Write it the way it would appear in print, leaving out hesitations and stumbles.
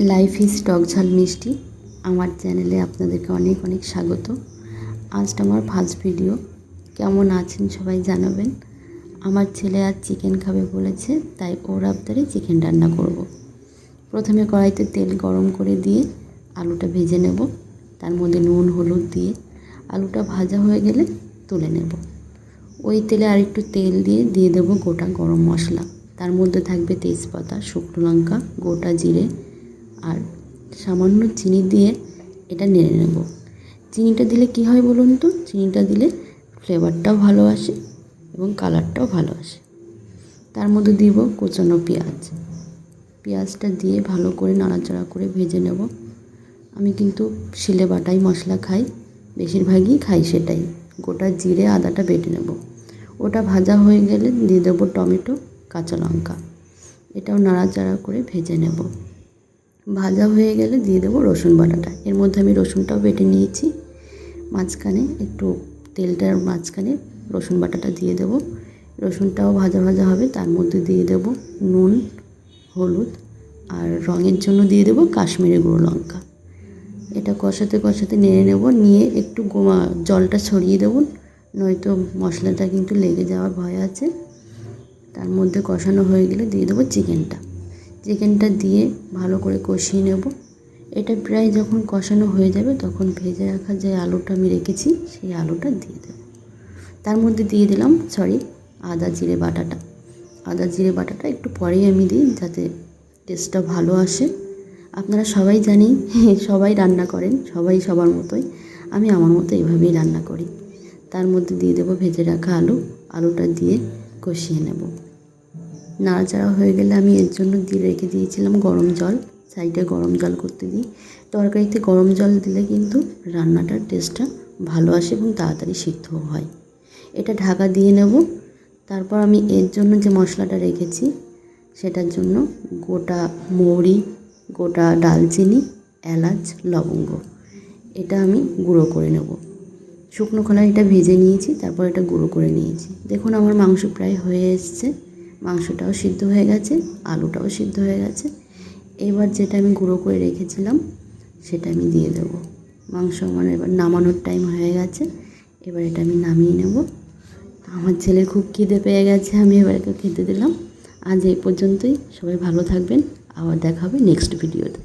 Life is টক ঝাল মিষ্টি আমার চ্যানেলে আপনাদেরকে অনেক অনেক স্বাগত। আজ আমার ফার্স্ট ভিডিও। কেমন আছেন সবাই জানাবেন। আমার ছেলে আজ চিকেন খাবে বলেছে, তাই ওর আবদারে চিকেন রান্না করব। প্রথমে কড়াইতে তেল গরম করে দিয়ে আলুটা ভেজে নেব। তার মধ্যে নুন হলুদ দিয়ে আলুটা ভাজা হয়ে গেলে তুলে নেব। ওই তেলে আরেকটু তেল দিয়ে দেব গোটা গরম মশলা। তার মধ্যে থাকবে তেজপাতা, শুকনো লঙ্কা, গোটা জিরে আর সামান্য চিনি দিয়ে এটা নেড়ে নেব। চিনিটা দিলে কি হয় বলুন তো, চিনিটা দিলে ফ্লেভারটাও ভালো আসে এবং কালারটাও ভালো আসে। তার মধ্যে দিব কুচানো পেঁয়াজটা দিয়ে ভালো করে নাড়াচাড়া করে ভেজে নেব। আমি কিন্তু শিলে বাটাই মশলা খাই, বেশিরভাগই খাই সেটাই। গোটা জিরে আদাটা বেটে নেব। ওটা ভাজা হয়ে গেলে দিয়ে দেবো টমেটো, কাঁচা লঙ্কা। এটাও নাড়াচাড়া করে ভেজে নেব। ভাজা হয়ে গেলে দিয়ে দেবো রসুন বাটাটা। এর মধ্যে আমি রসুনটাও বেটে নিয়েছি। মাঝখানে একটু তেলটার মাঝখানে রসুন বাটাটা দিয়ে দেবো। রসুনটাও ভাজা ভাজা হবে। তার মধ্যে দিয়ে দেবো নুন, হলুদ আর রঙের জন্য দিয়ে দেবো কাশ্মীরি গুঁড়ো লঙ্কা। এটা কষাতে কষাতে নেড়ে নেব। নিয়ে একটু জলটা ছড়িয়ে দেবো, নয়তো মশলাটা কিন্তু লেগে যাওয়ার ভয় আছে। তার মধ্যে কষানো হয়ে গেলে দিয়ে দেবো চিকেনটা দিয়ে ভালো করে কষিয়ে নেব। এটা প্রায় যখন কষানো হয়ে যাবে তখন ভেজে রাখা যে আলুটা আমি রেখেছি সেই আলুটা দিয়ে দেব। তার মধ্যে দিয়ে দিলাম আদা জিরে বাটাটা একটু পরেই আমি দিই, যাতে টেস্টটা ভালো আসে। আপনারা সবাই জানি সবাই রান্না করেন, সবাই সবার মতোই। আমি আমার মতো এইভাবেই রান্না করি। তার মধ্যে দিয়ে দেবো ভেজে রাখা আলুটা দিয়ে কষিয়ে নেব। নাড়াচাড়া হয়ে গেলে আমি এর জন্য রেখে দিয়েছিলাম গরম জল। সাইডে গরম জল করতে দিই। তরকারিতে গরম জল দিলে কিন্তু রান্নাটার টেস্টটা ভালো আসে এবং তাড়াতাড়ি সিদ্ধও হয়। এটা ঢাকা দিয়ে নেব। তারপর আমি এর জন্য যে মশলাটা রেখেছি সেটার জন্য গোটা মৌরি, গোটা ডালচিনি, এলাচ, লবঙ্গ এটা আমি গুঁড়ো করে নেব। শুকনো খোলায় এটা ভেজে নিয়েছি, তারপর এটা গুঁড়ো করে নিয়েছি। দেখুন আমার মাংস প্রায় হয়ে এসছে। মাংসটাও সিদ্ধ হয়ে গেছে, আলুটাও সিদ্ধ হয়ে গেছে। এবার যেটা আমি গুঁড়ো করে রেখেছিলাম সেটা আমি দিয়ে দেবো। মাংস আমার এবার নামানোর টাইম হয়ে গেছে। এবার এটা আমি নামিয়ে নেব। আমার ছেলের খুব খিদে পেয়ে গেছে, আমি এবার একে খেতে দিলাম। আজ এই পর্যন্তই। সবাই ভালো থাকবেন। আবার দেখা হবে নেক্সট ভিডিওতে।